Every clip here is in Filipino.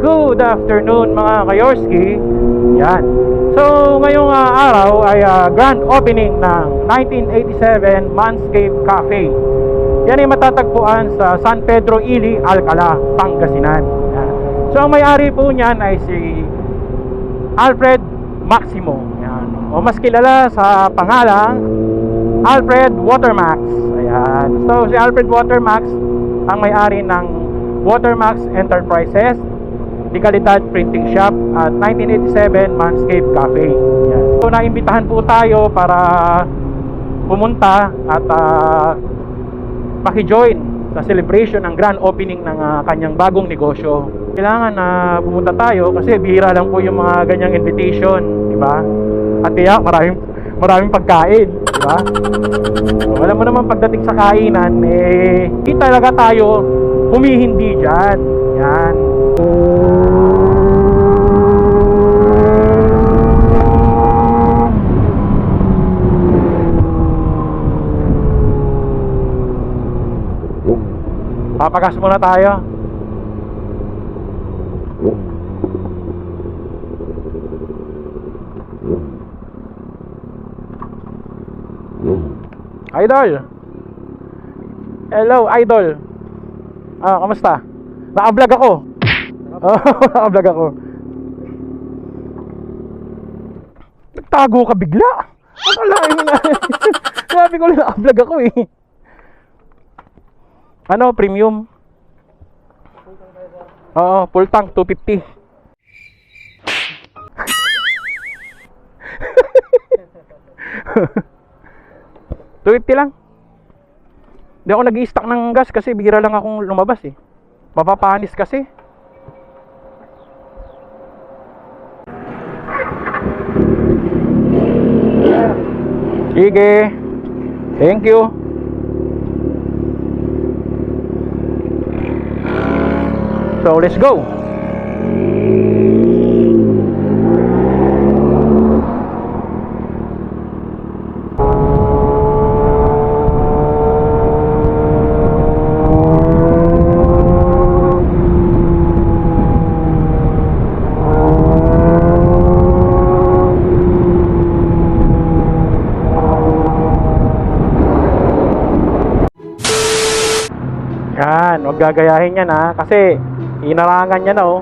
Good afternoon mga kayorski. Yan. So ngayong araw ay grand opening ng 1987 Manscape Cafe. Yan ay matatagpuan sa San Pedro Ili, Alcala, Pangasinan. Yan. So ang may-ari po niyan ay si Alfred Maximo. Yan. O mas kilala sa pangalang Alfred Watermax. Ayan. So si Alfred Watermax ang may-ari ng Watermax Enterprises, Legalidad Printing Shop at 1987 Manscape Cafe. Yan. So naimbitahan po tayo para pumunta at maki-join sa celebration ng grand opening ng kanyang bagong negosyo. Kailangan na pumunta tayo kasi bihira lang po yung mga ganyang invitation, di ba? At kaya maraming pagkain, di ba? So, alam mo naman pagdating sa kainan, di talaga tayo humihindi dyan. Yan. Papagas muna tayo. Idol. Hello, Idol. Kamusta? Naka-vlog ako. Naka-vlog ako. Nagtago ka bigla. Akalain mo na. Sabi ko lang naka-vlog ako eh. Ano, premium? Oo, full tank 250. $250 lang. Hindi ako nag-i-stock ng gas kasi bihira lang akong lumabas eh. Mapapanis kasi. Sige. Thank you. So let's go. Yan, huwag gagayahin yan ha, kasi inarangan niya na oh.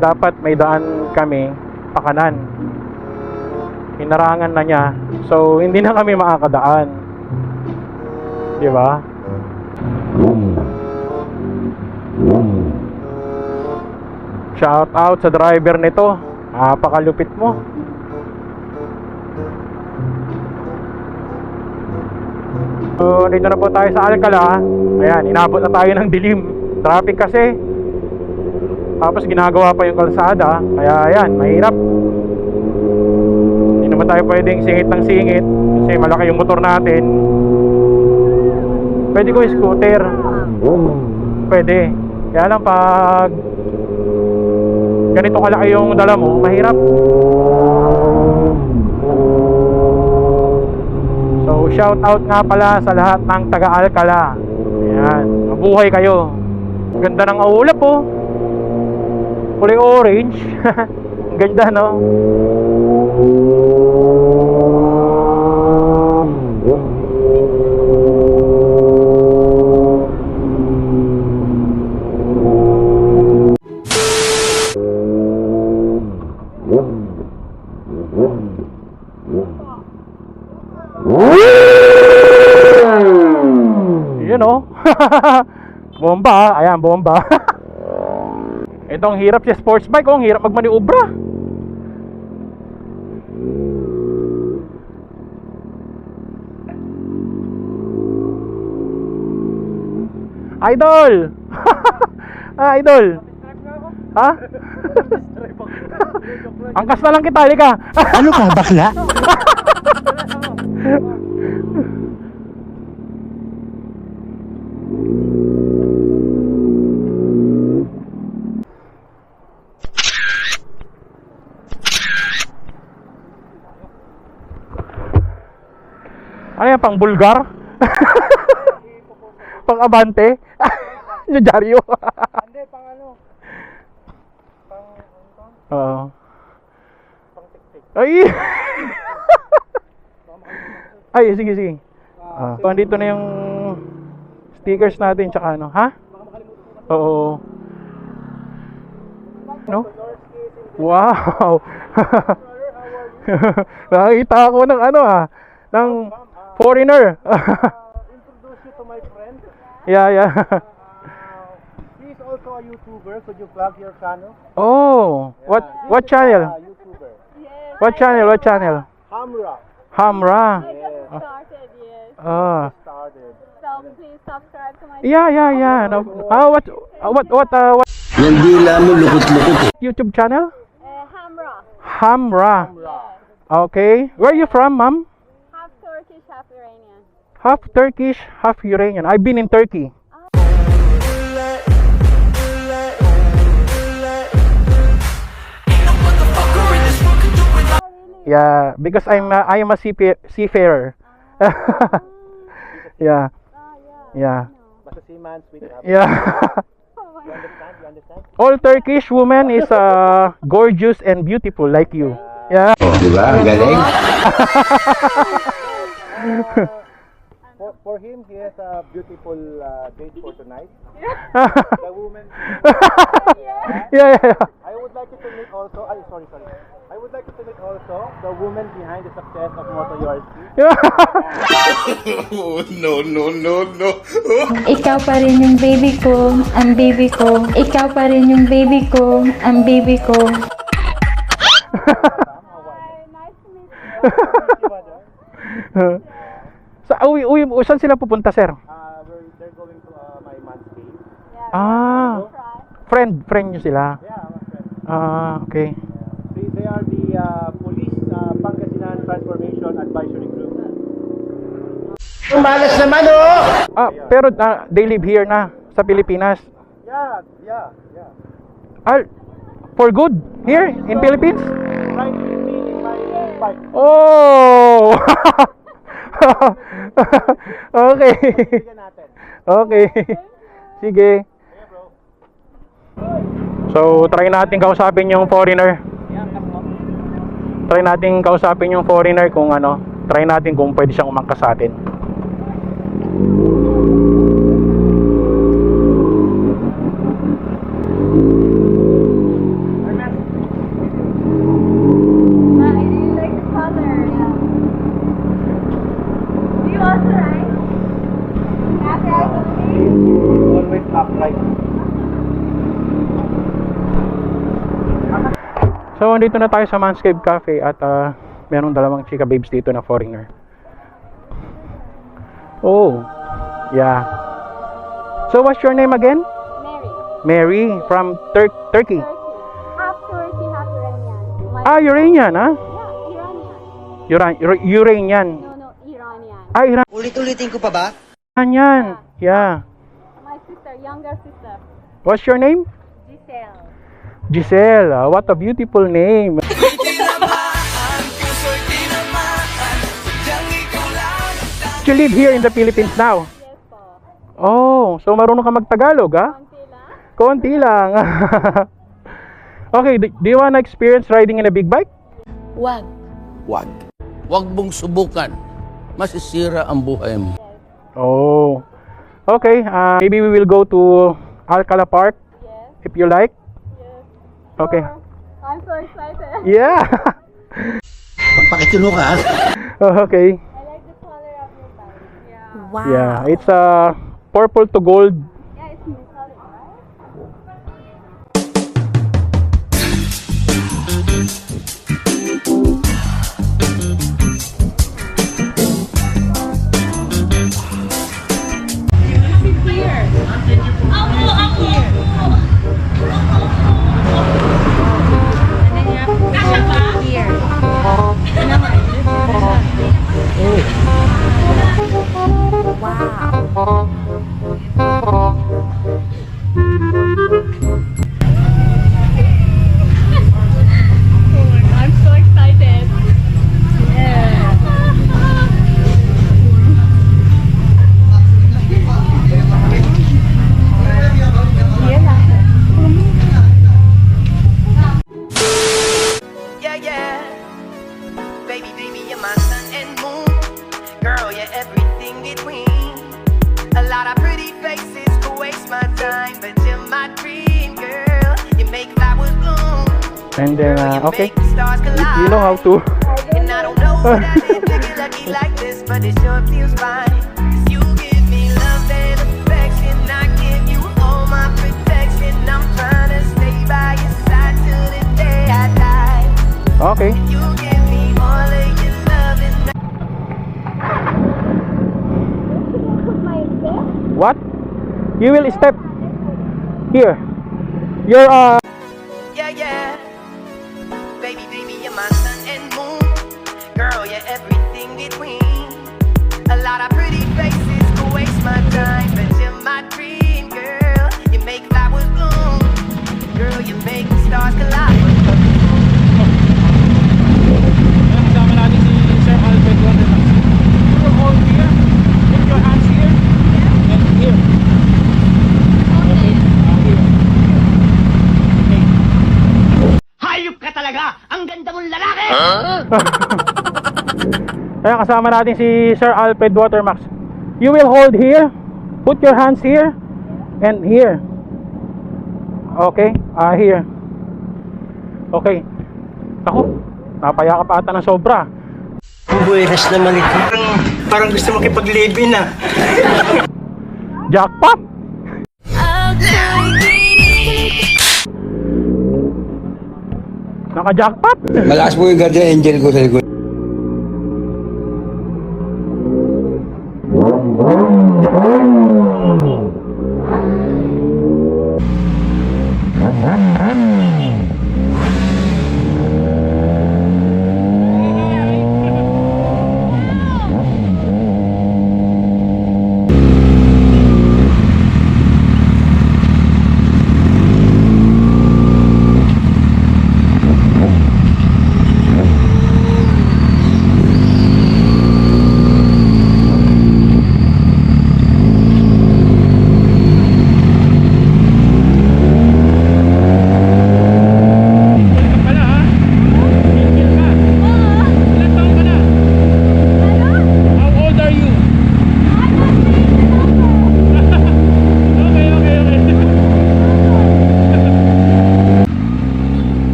Dapat may daan kami pakanan. Inarangan na niya. So hindi na kami makakadaan. Di ba? Shout out sa driver nito. Napakalupit mo. So dito na po tayo sa Alcala. Ayan, inabot na tayo ng dilim. Traffic kasi. Tapos ginagawa pa yung kalsada. Kaya ayan, mahirap. Hindi naman tayo pwedeng singit ng singit kasi malaki yung motor natin. Pwede ko yung scooter. Pwede. Kaya lang pag ganito kalaki yung dala mo, mahirap. So shout out nga pala sa lahat ng taga Alcala. Ayan, mabuhay kayo. Ganda ng ulap oh. Kulay orange. Ganda no. Yun oh. Bomba, ayan bomba. Itong hirap sa sports bike, ang hirap magmaniobra. Idol. Idol. Ha? Angkas na lang kita, halika. Ano ka, bakla? Ano yan, pang Bulgar? Pang Abante? Yung Jaryo? Hindi, pang ano? Oo. Ay! Ay, sige, sige. So, andito na yung stickers natin, tsaka ano, ha? Oo. No? Wow! Nakakita ako ng ano ng foreigner. Introduce you to my friend. Yeah. He is also a YouTuber. Could you plug your channel? Oh, what channel? YouTuber. What channel? Hamra. Hamra. I just started, yes. Started. So please subscribe to my Yeah. No. What Yung dila mo lukot-lukot. YouTube channel? Hamra. Hamra. Yes. Okay. Where are you from, ma'am? Half Turkish, half Iranian. Half Turkish, half Iranian. I've been in Turkey. Yeah, because I am a seafarer. Yeah. Yeah. Basta seaman, sweet up. Yeah. You understand? You understand? All Turkish women is gorgeous and beautiful like you. Yeah. Di ba? Ang galing. For him, he has a beautiful date for tonight. The woman. Yeah. I would like you to meet also. Sorry. I would like you to meet also the woman behind the success of Moto Yorski. Oh, no. Ikaw pa rin yung baby ko, ang baby ko. Ikaw pa rin yung baby ko, ang baby ko. Hi, nice to meet you. Saan sila pupunta, sir? They're going to my man's cave. Ah, Try. friend nyo sila. Yeah, my friend. Okay. They are the Police Pangasinan Transformation Advisory Group. Malas naman, oh! Pero they live here na sa Pilipinas. Yeah. For good here in Philippines? Right with me in my bike. Oh! Okay. Bigyan natin. Okay. Sige. Yeah, bro. So, try natin kausapin yung foreigner. Try natin kausapin yung foreigner kung ano. Try natin kung pwede siyang umangkas sa atin. I really like the color. Yeah. Do you also ride? Happy I can see. Always upright. So, andito na tayo sa Manscaped Cafe at merong dalawang chika babes dito na foreigner. Oh, yeah. So, what's your name again? Mary. Mary from Turkey. Half Turkey, half Iranian. Iranian, ha? Yeah, Iranian. Iranian. No, Iranian. Iran. Ulit-ulitin ko pa ba? Iranian. Yeah. My sister, younger sister. What's your name? Giselle. Giselle. What a beautiful name. You live here in the Philippines now? Yes po. Oh, so marunong ka mag-Tagalog, ha? Konti lang. Konti lang. Okay, do you wanna experience riding in a big bike? Wag. Huwag mong subukan. Masisira ang buhay mo. Oh. Okay, maybe we will go to Alcala Park Yes, if you like. yes. Okay. Sure. I'm so excited. Yeah. Pakitino ka. Okay. I like the color of your bike. Yeah. Wow. Yeah, it's purple to gold. Yeah, it's metallic, right? Wow. And then, okay. You know how to. And I don't know what I can make it lucky like this, but it sure feels fine. 'Cause you give me love and affection, I give you all my protection. I'm trying to stay by your side till the day I die. Okay. You give me all of your love and What? You will step here. You're yeah, yeah. Baby, baby, you're my sun and moon. Girl, you're everything between. A lot of pretty faces go waste my time, but you're my dream, girl. You make flowers bloom. Girl, you make stars collide. kasama natin si Sir Alfred Watermax. You will hold here. Put your hands here. And here. Okay. Here. Okay. Hayop ka talaga! Ang ganda mong lalaki! Kaya kasama natin si Sir Alfred Watermax. You will hold here. Put your hands here. And here. Okay. Here. Okay. Ako, napayakap ata ng sobra. Buweras naman ito. Parang gusto makipag-live-in ah. Jackpot! Naka-jackpot! Malakas po yung guardian angel ko sa likod.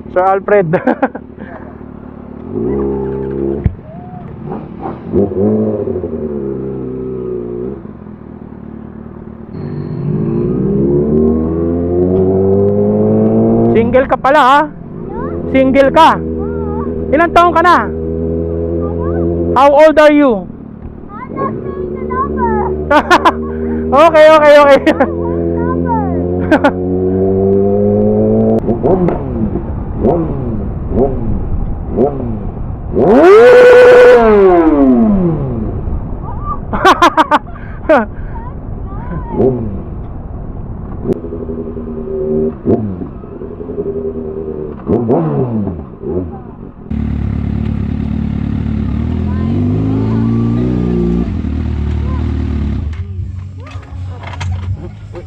Sir Alfred. Single ka pala ha? Single ka? Ilang taon ka na? How old are you? Okay, okay, okay.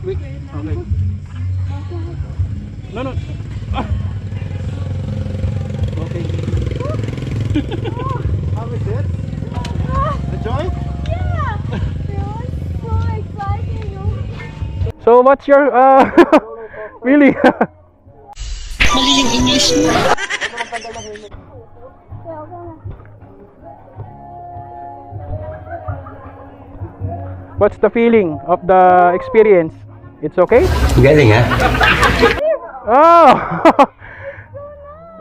Wait, okay. No, no. Ah. Okay. How is it? Enjoy? Yeah! It was so exciting. So what's your really? Mali yung English mo. What's the feeling of the experience? It's okay? Galing ha? Oh!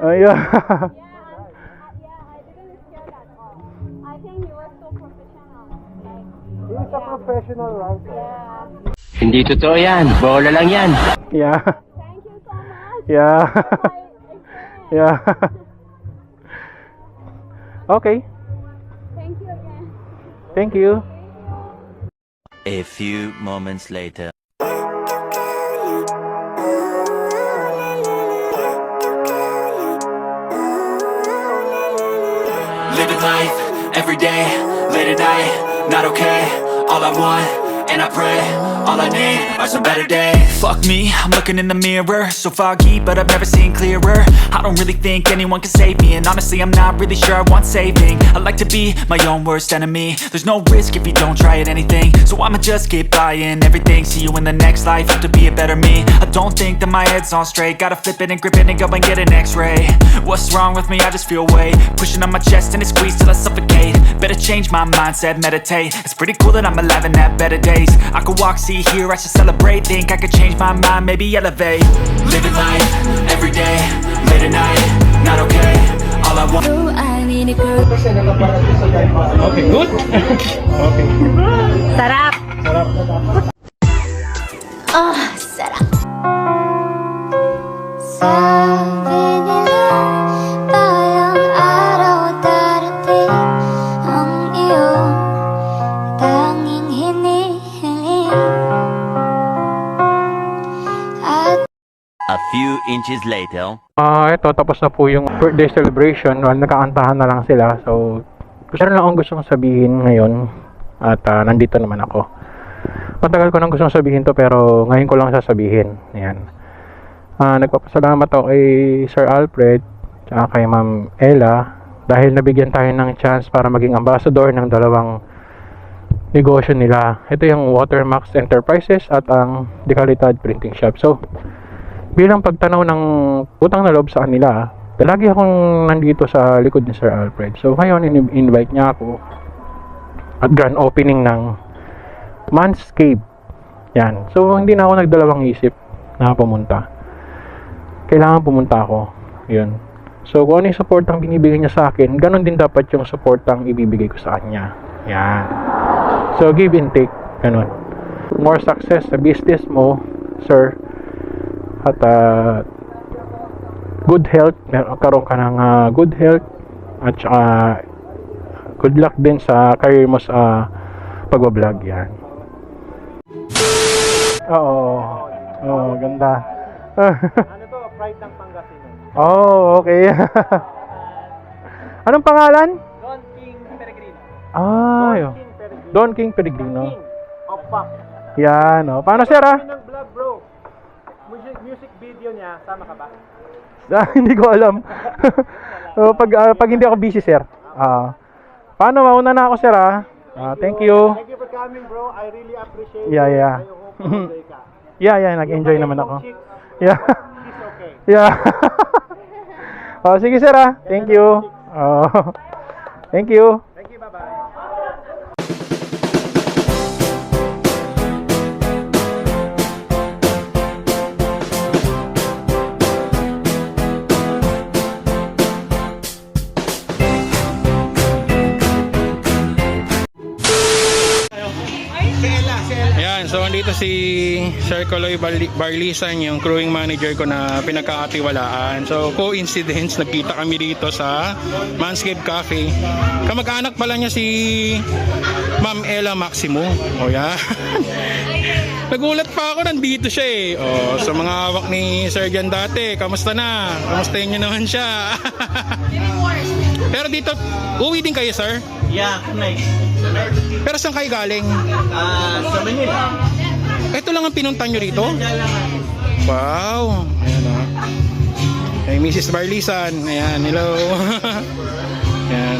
Yeah. I didn't hear that all. I think you were so professional. Like, He's a professional writer. yeah. Hindi totoo yan. Bola lang yan. Yeah. Thank you so much. Yeah. for my experience. Yeah. Okay. Thank you again. Thank you. A few moments later. Living life, every day, late at night, not okay. All I want, and I pray, all I need are some better days. Fuck me, I'm looking in the mirror, so foggy, but I've never seen clearer. I don't really think anyone can save me, and honestly I'm not really sure I want saving. I like to be my own worst enemy. There's no risk if you don't try at anything, so I'ma just keep buying everything. See you in the next life, have to be a better me. I don't think that my head's on straight, gotta flip it and grip it and go and get an x-ray. What's wrong with me? I just feel weight pushing on my chest and it squeezes till I suffocate. Better change my mindset, meditate. It's pretty cool that I'm alive and have better days. I could walk, see, hear, I should celebrate. Think I could change my mind, maybe elevate. Living life, everyday, late at night, not okay. All I want. Okay, good? Okay. Sarap! Sarap. Sarap! Sabi nila, balang araw darating ang iyong tanging hinihiling. At A few inches later. Ito, tapos na po yung birthday celebration. Well, nagkakantahan na lang sila. So, meron lang akong gustong sabihin ngayon. At nandito naman ako. Matagal ko nang gustong sabihin to, pero ngayon ko lang sasabihin. Ayan. Nagpapasalamat ako kay Sir Alfred at kay Ma'am Ella dahil nabigyan tayo ng chance para maging ambassador ng dalawang negosyo nila. Ito yung Watermax Enterprises at ang Decalitad Printing Shop. So, bilang pagtanaw ng utang na loob sa kanila, lagi akong nandito sa likod ni Sir Alfred. So, ngayon, invite niya ako at grand opening ng Manscaped. Yan. So, hindi na ako nagdalawang isip na pumunta. Kailangan pumunta ako. Yun. So, kung ano yung support ang binibigay niya sa akin, ganun din dapat yung support ang ibibigay ko sa kanya. Yan. So, give and take. Ganun. More success sa business mo, sir. At good health. Karoon ka ng good health. At saka good luck din sa career mo sa pagbablog. Yan. Oo, ganda. Ano to? Pride ng Pangasinan. Oh, okay. Anong pangalan? Don King Peregrino. Don King Peregrino. Don King Peregrino. King of Pop. Yan, oh. Paano, sir, ah? ng vlog, bro. Music video niya, sama ka ba? Hindi ko alam. So, pag hindi ako busy, sir. Paano, mauna na ako, sir, ah? Thank you. Thank you for coming, bro. I really appreciate Yeah. it. I hope you enjoy ka. Yeah, nag-enjoy naman ako. Yeah. She's okay. Yeah. Sige, sir, ah. Thank you. Thank you. Thank you, bye-bye. Ayan, so andito si Sir Coloy Barlisan, yung crewing manager ko na pinagkakatiwalaan. So coincidence, nagkita kami dito sa Manscaped Cafe. Kamag-anak pala niya si Ma'am Ella Maximo. O yan. Nagulat pa ako, nandito siya eh. O, sa mga hawak ni Sir Jan dati, kamusta na? Kamustahin niyo naman siya. Pero dito, uwi din kayo, sir? Yeah, nice. Pero saan kayo galing? Sa Manila. Ito lang ang pinuntan nyo rito? Wow! Ayan o. Hey, Mrs. Barlisan. Ayan, hello. Ayan.